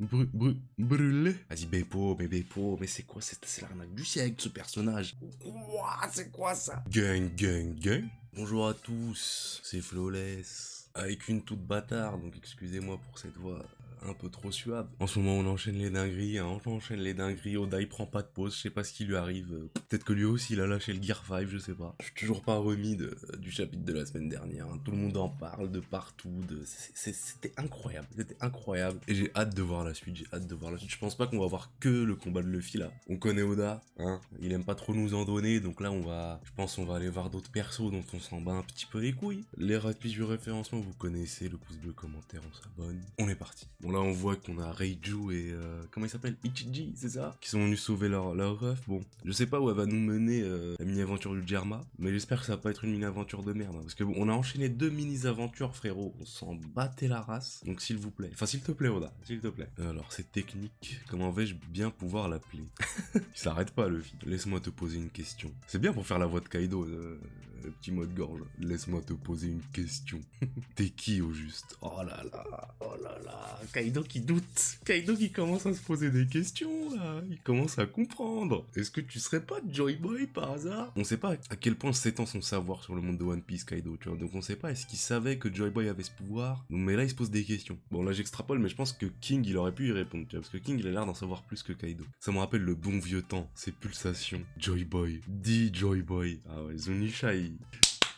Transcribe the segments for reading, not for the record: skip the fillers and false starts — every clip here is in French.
Brûlé. Vas-y, Bepo, mais c'est quoi? C'est l'arnaque du siècle, ce personnage. Ouah, c'est quoi ça? Gang. Bonjour à tous, c'est Flawless. Avec une toute bâtarde, donc excusez-moi pour cette voix un peu trop suave. En ce moment, on enchaîne les dingueries, Oda, il prend pas de pause, je sais pas ce qui lui arrive. Peut-être que lui aussi, il a lâché le Gear 5, je sais pas. Je suis toujours pas remis du chapitre de la semaine dernière. Hein. Tout le monde en parle de partout. C'était incroyable. Et j'ai hâte de voir la suite, Je pense pas qu'on va voir que le combat de Luffy là. On connaît Oda, hein. Il aime pas trop nous en donner, donc là, je pense qu'on va aller voir d'autres persos dont on s'en bat un petit peu les couilles. Les rapides du référencement, vous connaissez, le pouce bleu, commentaire, on s'abonne. On est parti. Bon là on voit qu'on a Reiju et comment il s'appelle, Ichiji, c'est ça, qui sont venus sauver leur ref. Bon, je sais pas où elle va nous mener la mini-aventure du Germa, mais j'espère que ça va pas être une mini-aventure de merde, hein, parce que bon, on a enchaîné 2 mini-aventures, frérot, on s'en battait la race, donc s'il vous plaît, enfin s'il te plaît Oda, s'il te plaît. Alors cette technique, comment vais-je bien pouvoir l'appeler? Il s'arrête pas le film. Laisse-moi te poser une question. C'est bien pour faire la voix de Kaido, le petit mot de gorge. Laisse-moi te poser une question. T'es qui au juste? Oh là là, Kaido qui doute, Kaido qui commence à se poser des questions là, il commence à comprendre. Est-ce que tu serais pas Joy Boy par hasard? On sait pas à quel point s'étend son savoir sur le monde de One Piece, Kaido, tu vois, donc on sait pas, est-ce qu'il savait que Joy Boy avait ce pouvoir? Donc, mais là il se pose des questions. Bon là j'extrapole, mais je pense que King il aurait pu y répondre, tu vois, parce que King il a l'air d'en savoir plus que Kaido. Ça me rappelle le bon vieux temps, ses pulsations. Joy Boy, dit Joy Boy. Ah ouais, Zunisha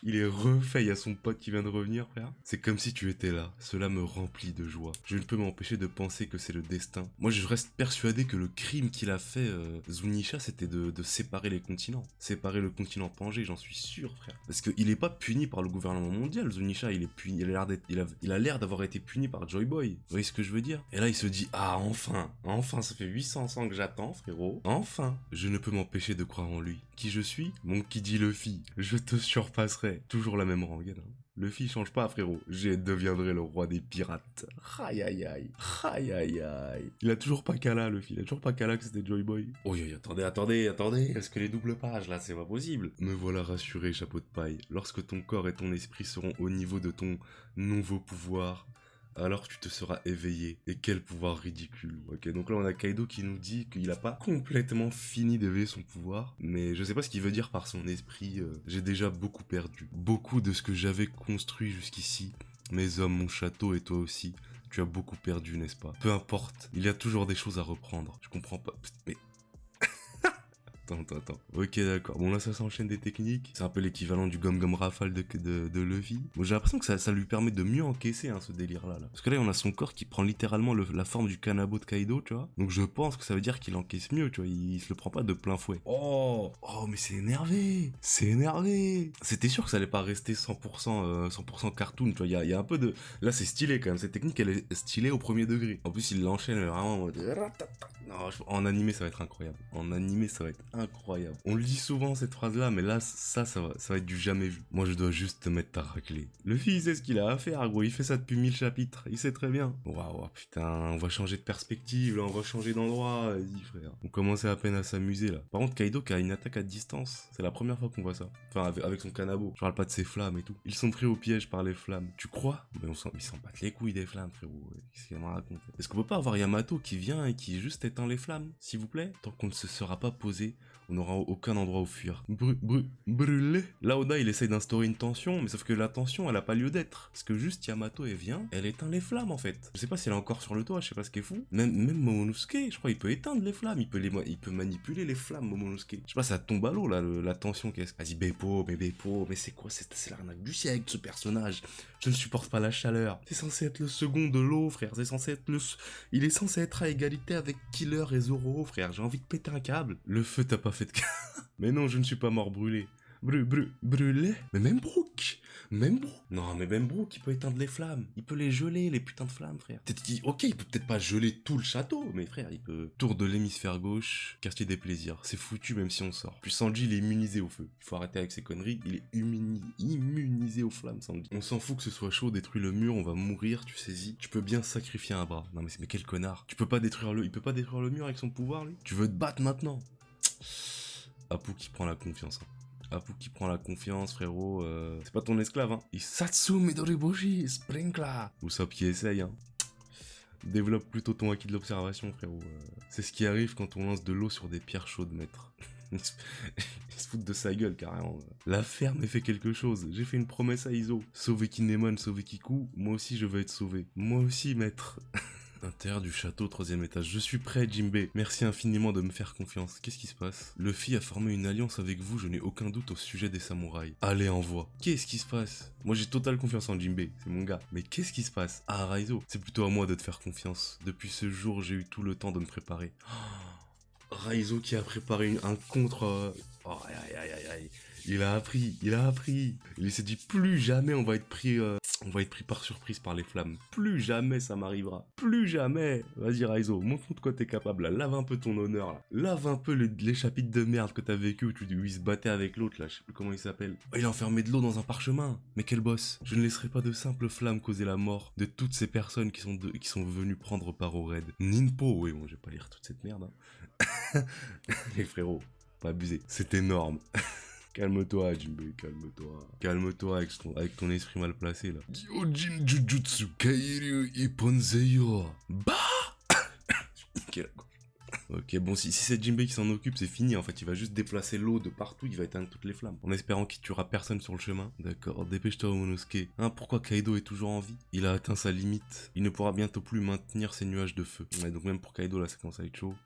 il est refait, il y a son pote qui vient de revenir, frère. C'est comme si tu étais là. Cela me remplit de joie. Je ne peux m'empêcher de penser que c'est le destin. Moi, je reste persuadé que le crime qu'il a fait, Zunisha, c'était de séparer les continents. Séparer le continent Pangée, j'en suis sûr, frère. Parce qu'il est pas puni par le gouvernement mondial, Zunisha. Il est puni, il a l'air d'avoir été puni par Joy Boy. Vous voyez ce que je veux dire? Et là, il se dit, ah, enfin, ça fait 800 ans que j'attends, frérot. Enfin. Je ne peux m'empêcher de croire en lui. Qui je suis? Mon qui dit Luffy. Je te surpasserai. Toujours la même rengaine. Hein. Luffy change pas, frérot. Je deviendrai le roi des pirates. Aïe aïe aïe. Aïe aïe aïe. Il a toujours pas Kala, Luffy. Il a toujours pas Kala que c'était Joy Boy. Oh, attendez. Est-ce que les doubles pages, là, c'est pas possible? Me voilà rassuré, chapeau de paille. Lorsque ton corps et ton esprit seront au niveau de ton nouveau pouvoir, alors tu te seras éveillé. Et quel pouvoir ridicule. Ok, donc là on a Kaido qui nous dit qu'il a pas complètement fini d'éveiller son pouvoir, mais je sais pas ce qu'il veut dire par son esprit. J'ai déjà beaucoup perdu. Beaucoup de ce que j'avais construit jusqu'ici. Mes hommes, mon château et toi aussi. Tu as beaucoup perdu, n'est-ce pas? Peu importe, il y a toujours des choses à reprendre. Je comprends pas. Mais Attends. Ok, d'accord. Bon, là, ça s'enchaîne des techniques. C'est un peu l'équivalent du gomme-gomme rafale de Luffy. Bon, j'ai l'impression que ça lui permet de mieux encaisser, hein, ce délire-là. Là. Parce que là, on a son corps qui prend littéralement la forme du kanabo de Kaido, tu vois. Donc, je pense que ça veut dire qu'il encaisse mieux, tu vois. Il se le prend pas de plein fouet. Oh, mais c'est énervé. C'était sûr que ça allait pas rester 100% cartoon, tu vois. Il y a un peu de... Là, c'est stylé, quand même. Cette technique, elle est stylée au premier degré. En plus, il l'enchaîne vraiment en mode... Non, en animé, ça va être incroyable. Incroyable. On le dit souvent cette phrase-là, mais là, ça va être du jamais vu. Moi, je dois juste te mettre ta raclée. Luffy, il sait ce qu'il a à faire, gros. Il fait ça depuis 1000 chapitres. Il sait très bien. Waouh, putain, on va changer de perspective, là, on va changer d'endroit. Vas-y, frère. On commençait à peine à s'amuser, là. Par contre, Kaido qui a une attaque à distance. C'est la première fois qu'on voit ça. Enfin, avec son kanabo. Je parle pas de ses flammes et tout. Ils sont pris au piège par les flammes. Tu crois? Mais ils s'en battent les couilles des flammes, frérot. Qu'est-ce qu'il me raconte? Est-ce qu'on peut pas avoir Yamato qui vient et qui juste éteint les flammes, s'il vous plaît? Tant qu'on ne se sera pas posé, on n'aura aucun endroit où fuir. Brûlé. Là, Oda, il essaye d'instaurer une tension, mais sauf que la tension, elle a pas lieu d'être. Parce que juste Yamato, elle vient, elle éteint les flammes, en fait. Je sais pas si elle est encore sur le toit, je sais pas ce qui est fou. Même Momonosuke, je crois, il peut éteindre les flammes, il peut manipuler les flammes, Momonosuke. Je sais pas, ça tombe à l'eau, là, la tension qu'est-ce. Vas-y, Beppo, mais c'est quoi? C'est l'arnaque du siècle, ce personnage. Je ne supporte pas la chaleur. C'est censé être le second de l'eau, frère. Il est censé être à égalité avec Killer et Zoro, frère. J'ai envie de péter un câble. Le feu t'a pas fait de... Mais non, je ne suis pas mort brûlé. Brûlé? Mais même Brook. Non, mais même Brook, il peut éteindre les flammes. Il peut les geler, les putains de flammes, frère. Ok, il peut peut-être pas geler tout le château, mais frère, il peut... Tour de l'hémisphère gauche, quartier des plaisirs. C'est foutu même si on sort. Puis Sanji, il est immunisé au feu. Il faut arrêter avec ses conneries. Il est immunisé aux flammes, Sanji. On s'en fout que ce soit chaud, détruis le mur, on va mourir, tu saisis. Tu peux bien sacrifier un bras. Non mais quel connard. Il peut pas détruire le mur avec son pouvoir, lui. Tu veux te battre maintenant. Apu qui prend la confiance, hein. Apu qui prend la confiance, frérot. C'est pas ton esclave, hein. Isatsu Midoriboshi, Sprinkler. Usopp qui essaye, hein. Développe plutôt ton acquis de l'observation, frérot. C'est ce qui arrive quand on lance de l'eau sur des pierres chaudes, maître. Ils se foutent de sa gueule, carrément. La ferme ait fait quelque chose. J'ai fait une promesse à Iso. Sauver Kinemon, sauver Kiku. Moi aussi, je veux être sauvé. Moi aussi, maître. Intérieur du château, 3e étage. Je suis prêt, Jinbei. Merci infiniment de me faire confiance. Qu'est-ce qui se passe? Luffy a formé une alliance avec vous, je n'ai aucun doute au sujet des samouraïs. Allez, envoie. Qu'est-ce qui se passe? Moi, j'ai totale confiance en Jinbei, c'est mon gars. Mais qu'est-ce qui se passe? Ah, Raizo, c'est plutôt à moi de te faire confiance. Depuis ce jour, j'ai eu tout le temps de me préparer. Raizo qui a préparé un contre... Oh, aïe, aïe, aïe, aïe. Il a appris. Il s'est dit, plus jamais on va être pris par surprise par les flammes. Plus jamais ça m'arrivera. Plus jamais. Vas-y Raizo, montre-nous de quoi t'es capable là. Lave un peu ton honneur là. Lave un peu les chapitres de merde que t'as vécu où il se battait avec l'autre là. Je sais plus comment il s'appelle. Oh, il a enfermé de l'eau dans un parchemin. Mais quel boss. Je ne laisserai pas de simples flammes causer la mort de toutes ces personnes qui sont venues prendre part au raid. Ninpo, oui bon, je vais pas lire toute cette merde. Hein. Les frérots, pas abuser. C'est énorme. Calme-toi, Jinbei, calme-toi. Calme-toi avec ton esprit mal placé, là. Gyojin Jujutsu Kairyu Ipponzeyo. Bah. Ok, bon, si c'est Jinbei qui s'en occupe, c'est fini, en fait. Il va juste déplacer l'eau de partout, il va éteindre toutes les flammes. En espérant qu'il tuera personne sur le chemin. D'accord, dépêche-toi, Momonosuke. Hein, pourquoi Kaido est toujours en vie? Il a atteint sa limite. Il ne pourra bientôt plus maintenir ses nuages de feu. Ouais, donc même pour Kaido, là, ça commence à être chaud.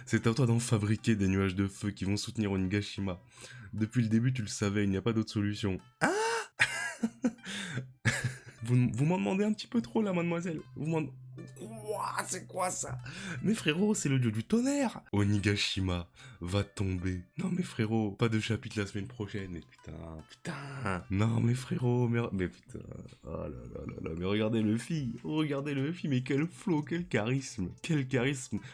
C'est à toi d'en fabriquer des nuages de feu qui vont soutenir Onigashima. Depuis le début, tu le savais, il n'y a pas d'autre solution. Ah. Vous m'en demandez un petit peu trop, là, mademoiselle. Vous m'en... Ouah, c'est quoi ça? Mais frérot, c'est le dieu du tonnerre. Onigashima va tomber. Non mais frérot, pas de chapitre la semaine prochaine. Mais putain. Non mais frérot, mais putain. Oh là là, mais regardez Luffy, mais quel flow, quel charisme.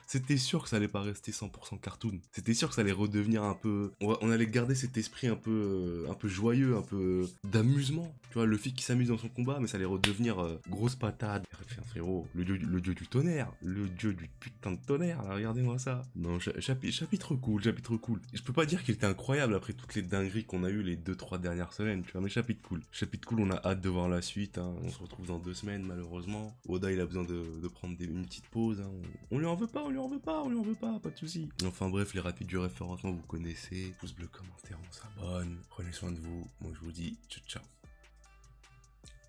C'était sûr que ça allait pas rester 100% cartoon. C'était sûr que ça allait redevenir un peu... On allait garder cet esprit un peu joyeux, un peu d'amusement. Tu vois, Luffy qui s'amuse dans son combat, mais ça allait redevenir grosse patate. Enfin, frérot, le dieu du tonnerre, le dieu du putain de tonnerre, là, regardez-moi ça. Non, chapitre cool. Je peux pas dire qu'il était incroyable après toutes les dingueries qu'on a eues les 2-3 dernières semaines, tu vois, mais chapitre cool, on a hâte de voir la suite, hein. On se retrouve dans 2 semaines malheureusement. Oda il a besoin de prendre une petite pause, hein. On lui en veut pas, pas de soucis. Enfin bref, les rapides du référencement vous connaissez, pouce bleu, commentaire, on s'abonne, prenez soin de vous, moi je vous dis ciao ciao.